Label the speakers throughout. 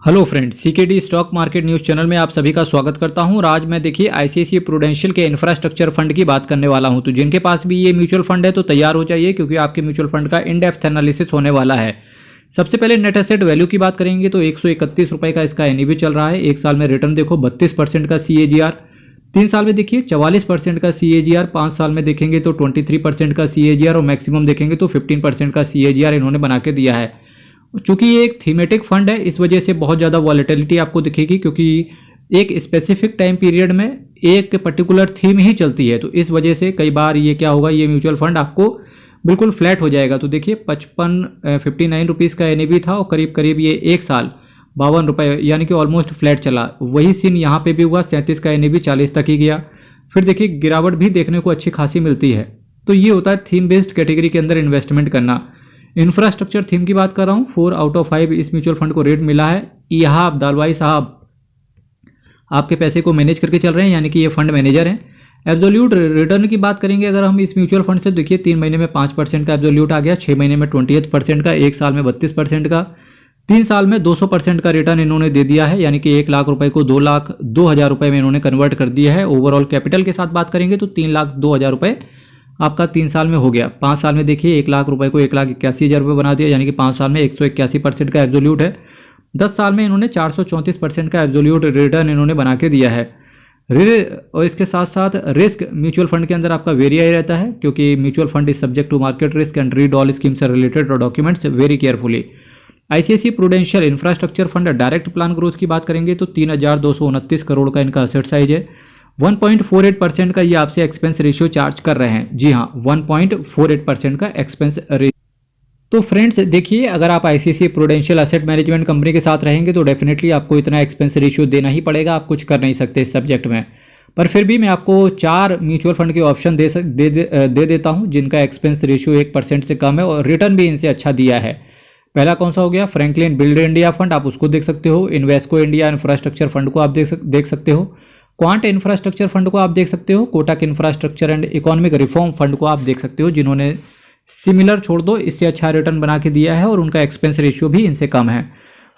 Speaker 1: Hello friends, CKD stock market news channel में आप सभी का स्वागत करता हूं। और आज मैं देखिए आईसीआईसीआई प्रूडेंशियल के इंफ्रास्ट्रक्चर फंड की बात करने वाला हूं। तो जिनके पास भी ये म्यूचुअल फंड है तो तैयार हो जाइए, क्योंकि आपके म्यूचुअल फंड का इन डेप्थ एनालिसिस होने वाला है। सबसे पहले नेट एसेट वैल्यू की बात करेंगे तो 131 रुपये का इसका एनईवी चल रहा है। एक साल में रिटर्न देखो 32% का CAGR, 3 साल में देखिए 44% का CAGR, 5 साल में देखेंगे तो 23% का CAGR और मैक्सिमम देखेंगे तो 15% का CAGR इन्होंने बना के दिया है। चूंकि ये एक थीमेटिक फंड है, इस वजह से बहुत ज़्यादा वॉलेटिलिटी आपको दिखेगी, क्योंकि एक स्पेसिफिक टाइम पीरियड में एक पर्टिकुलर थीम ही चलती है। तो इस वजह से कई बार ये क्या होगा, ये म्यूचुअल फंड आपको बिल्कुल फ्लैट हो जाएगा। तो देखिए 59 रुपीज़ का एनईवी था और करीब करीब ये एक साल 52 रुपये, यानी कि ऑलमोस्ट फ्लैट चला। वही सीन यहाँ पे भी हुआ, 37 का एनईवी 40 तक ही गया। फिर देखिए गिरावट भी देखने को अच्छी खासी मिलती है। तो ये होता है थीम बेस्ड कैटेगरी के अंदर इन्वेस्टमेंट करना। इंफ्रास्ट्रक्चर थीम की बात कर रहा हूँ, 4 आउट ऑफ 5 इस म्यूचुअल फंड को रेट मिला है। यहाँ दालवाई साहब आपके पैसे को मैनेज करके चल रहे हैं, यानी कि ये फंड मैनेजर हैं। एब्सोल्यूट रिटर्न की बात करेंगे अगर हम इस म्यूचुअल फंड से, देखिए 3 महीने में 5% का एब्सोल्यूट आ गया, 6 महीने में 28% का, एक साल में 32% का, 3 साल में 200% का रिटर्न इन्होंने दे दिया है। यानी कि 1 लाख रुपए को 2,02,000 रुपये में इन्होंने कन्वर्ट कर दिया है। ओवरऑल कैपिटल के साथ बात करेंगे तो 3,02,000 रुपये आपका 3 साल में हो गया। 5 साल में देखिए 1 लाख रुपए को 1,81,000 रुपये बना दिया, यानी कि 5 साल में 181% का एब्सोल्यूट है। 10 साल में इन्होंने 434% का एब्सोल्यूट रिटर्न इन्होंने बना के दिया है। और इसके साथ साथ रिस्क म्यूचुअल फंड के अंदर आपका वेरी आई रहता है, क्योंकि mutual fund is subject to market risk and read all schemes are related documents very carefully. ICICI Prudential infrastructure fund direct plan growth की बात करेंगे तो 3,229 करोड़ का इनका असेट साइज है। 1.48% का ये आपसे एक्सपेंस रेशियो चार्ज कर रहे हैं। जी हाँ, 1.48% का एक्सपेंस रेशियो। तो फ्रेंड्स देखिए, अगर आप ICICI prudential asset management company के साथ रहेंगे तो डेफिनेटली आपको इतना एक्सपेंस रेशियो देना ही पड़ेगा, आप कुछ कर नहीं सकते इस सब्जेक्ट में। पर फिर भी मैं आपको 4 म्यूचुअल फंड के ऑप्शन दे देता हूँ जिनका एक्सपेंस रेशियो 1% से कम है और रिटर्न भी इनसे अच्छा दिया है। पहला कौन सा हो गया, फ्रैंकलिन बिल्ड इंडिया फंड, आप उसको देख सकते हो। इन्वेस्को इंडिया इंफ्रास्ट्रक्चर फंड को आप देख सकते हो। क्वांट इंफ्रास्ट्रक्चर फंड को आप देख सकते हो। Kotak infrastructure and economic reform fund को आप देख सकते हो, जिन्होंने सिमिलर छोड़ दो इससे अच्छा रिटर्न बना के दिया है और उनका एक्सपेंस रेशियो भी इनसे कम है।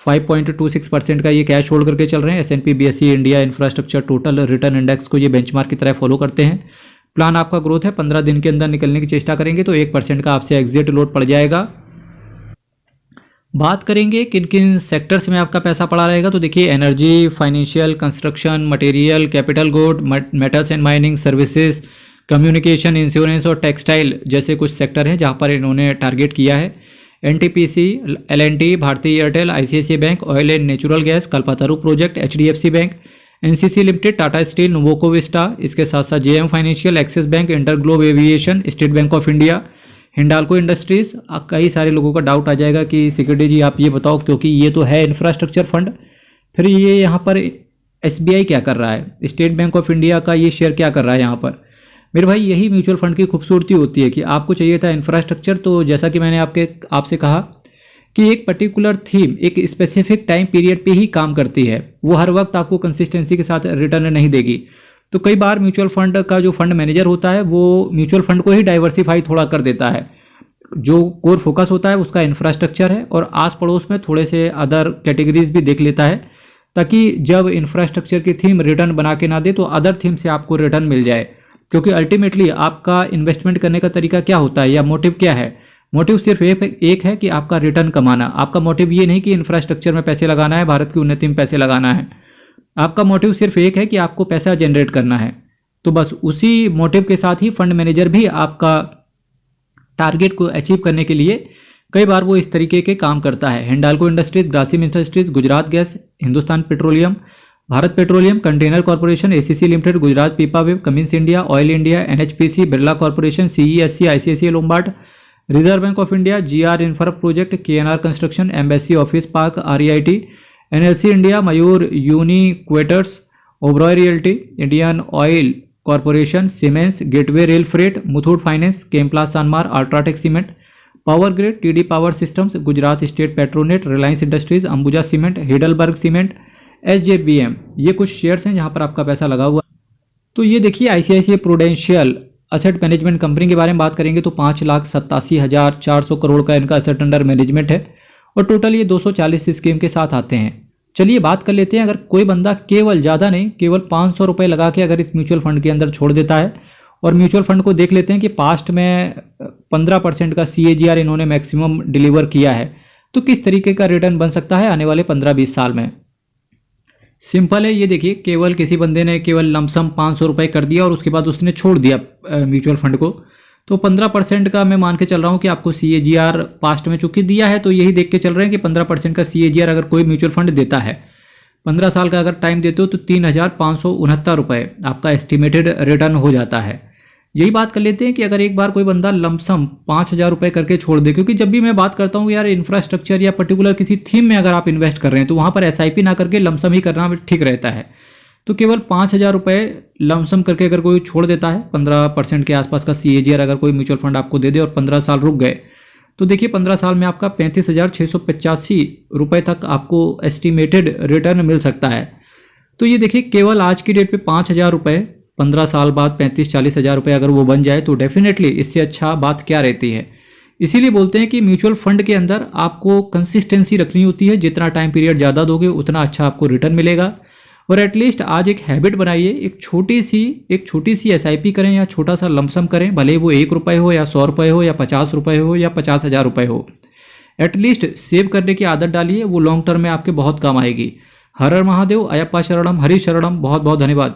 Speaker 1: 5.26% का ये कैश होल्ड करके चल रहे हैं। S&P BSE India infrastructure total return index को ये बेंचमार्क की तरह फॉलो करते हैं। प्लान आपका ग्रोथ है, 15 दिन के अंदर निकलने की चेष्टा करेंगे तो 1% का आपसे एग्जिट लोड पड़ जाएगा। बात करेंगे किन किन सेक्टर्स में आपका पैसा पड़ा रहेगा, तो देखिए energy, financial, construction, material, capital good, metals and mining, services, communication, insurance और टेक्सटाइल जैसे कुछ सेक्टर हैं जहां पर इन्होंने टारगेट किया है। NTPC, L&T, भारतीय Airtel, ICICI bank, oil and natural gas, Kalpataru project, HDFC bank, NCC limited, Tata steel, Nuvoco Vista, इसके साथ साथ JM financial, axis bank, InterGlobe aviation, state bank of India, Hindalco industries. कई सारे लोगों का डाउट आ जाएगा कि सिक्योरिटी जी आप ये बताओ, क्योंकि ये तो है इंफ्रास्ट्रक्चर फंड, फिर ये यहाँ पर SBI क्या कर रहा है, स्टेट बैंक ऑफ इंडिया का ये शेयर क्या कर रहा है यहाँ पर। मेरे भाई यही म्यूचुअल फंड की खूबसूरती होती है कि आपको चाहिए था इंफ्रास्ट्रक्चर, तो जैसा कि मैंने आपसे कहा कि एक पर्टिकुलर थीम एक स्पेसिफिक टाइम पीरियड पे ही काम करती है, वो हर वक्त आपको कंसिस्टेंसी के साथ रिटर्न नहीं देगी। तो कई बार म्यूचुअल फंड का जो फंड मैनेजर होता है वो म्यूचुअल फंड को ही डाइवर्सिफाई थोड़ा कर देता है। जो कोर फोकस होता है उसका इंफ्रास्ट्रक्चर है और आस पड़ोस में थोड़े से अदर कैटेगरीज भी देख लेता है, ताकि जब इंफ्रास्ट्रक्चर की थीम रिटर्न बना के ना दे तो अदर थीम से आपको रिटर्न मिल जाए। क्योंकि अल्टीमेटली आपका इन्वेस्टमेंट करने का तरीका क्या होता है या मोटिव क्या है, मोटिव सिर्फ एक है कि आपका रिटर्न कमाना। आपका मोटिव ये नहीं कि इंफ्रास्ट्रक्चर में पैसे लगाना है, भारत की उन्नति में पैसे लगाना है। आपका मोटिव सिर्फ एक है कि आपको पैसा जनरेट करना है। तो बस उसी मोटिव के साथ ही फंड मैनेजर भी आपका टारगेट को अचीव करने के लिए कई बार वो इस तरीके के काम करता है। Hindalco industries, Grasim industries, Gujarat gas, Hindustan petroleum, Bharat petroleum, container corporation, ACC limited, Gujarat Pipavav, Cummins India, oil India, NHPC, Birla corporation, CESC, ICICI Lombard, reserve bank of India, GR infra project, KNR construction, embassy office park, REIT, NLC India, Mayur Uniquoters, Oberoi realty, Indian oil corporation, Siemens, gateway rail freight, Muthoot finance, Chemplast Sanmar, UltraTech cement, power grid, TD power systems, Gujarat state Petronet, Reliance industries, Ambuja cement, Heidelberg cement, SJVM, ये कुछ shares हैं जहां पर आपका पैसा लगा हुआ। तो ये देखिए ICICI prudential asset management company के बारे में बात करेंगे तो 5,87,400 करोड़ का इनका एसेट अंडर मैनेजमेंट है और टोटल ये 240 स्कीम के साथ आते हैं। चलिए बात कर लेते हैं, अगर कोई बंदा केवल, ज़्यादा नहीं, केवल 500 रुपये लगा के अगर इस म्यूचुअल फंड के अंदर छोड़ देता है, और म्यूचुअल फंड को देख लेते हैं कि पास्ट में 15% का CAGR इन्होंने मैक्सिमम डिलीवर किया है, तो किस तरीके का रिटर्न बन सकता है आने वाले 15-20 साल में। सिंपल है, ये देखिए, केवल किसी बंदे ने केवल लमसम 500 रुपये कर दिया और उसके बाद उसने छोड़ दिया म्यूचुअल फंड को, तो 15% का मैं मान के चल रहा हूँ कि आपको CAGR पास्ट में चूंकि दिया है, तो यही देख के चल रहे हैं कि 15% का CAGR अगर कोई म्यूचुअल फंड देता है, 15 साल का अगर टाइम देते हो, तो 3,569 रुपये आपका एस्टिमेटेड रिटर्न हो जाता है। यही बात कर लेते हैं कि अगर एक बार कोई बंदा लमसम 5,000 रुपये करके छोड़ दे, क्योंकि जब भी मैं बात करता हूँ यार इंफ्रास्ट्रक्चर या पर्टिकुलर किसी थीम में अगर आप इन्वेस्ट कर रहे हैं, तो वहाँ पर SIP ना करके लमसम ही करना ठीक रहता है। तो केवल 5,000 रुपये लमसम करके अगर कोई छोड़ देता है, 15% के आसपास का CAGR अगर कोई म्यूचुअल फंड आपको दे दे और 15 साल रुक गए, तो देखिए 15 साल में आपका 35,685 रुपये तक आपको एस्टिमेटेड रिटर्न मिल सकता है। तो ये देखिए, केवल आज की डेट पे 5,000 रुपये, 15 साल बाद 35-40 हज़ार रुपये अगर वो बन जाए, तो डेफिनेटली इससे अच्छा बात क्या रहती है। इसीलिए बोलते हैं कि म्यूचुअल फंड के अंदर आपको कंसिस्टेंसी रखनी होती है, जितना टाइम पीरियड ज़्यादा दोगे उतना अच्छा आपको रिटर्न मिलेगा। और एटलीस्ट आज एक हैबिट बनाइए, एक छोटी सी SIP करें या छोटा सा लमसम करें, भले वो 1 रुपये हो या 100 रुपये हो या 50 रुपये हो या 50,000 रुपये हो, एटलीस्ट सेव करने की आदत डालिए, वो लॉन्ग टर्म में आपके बहुत काम आएगी। हर हर महादेव, अयप्पा शरणम, हरि शरणम, बहुत बहुत धन्यवाद।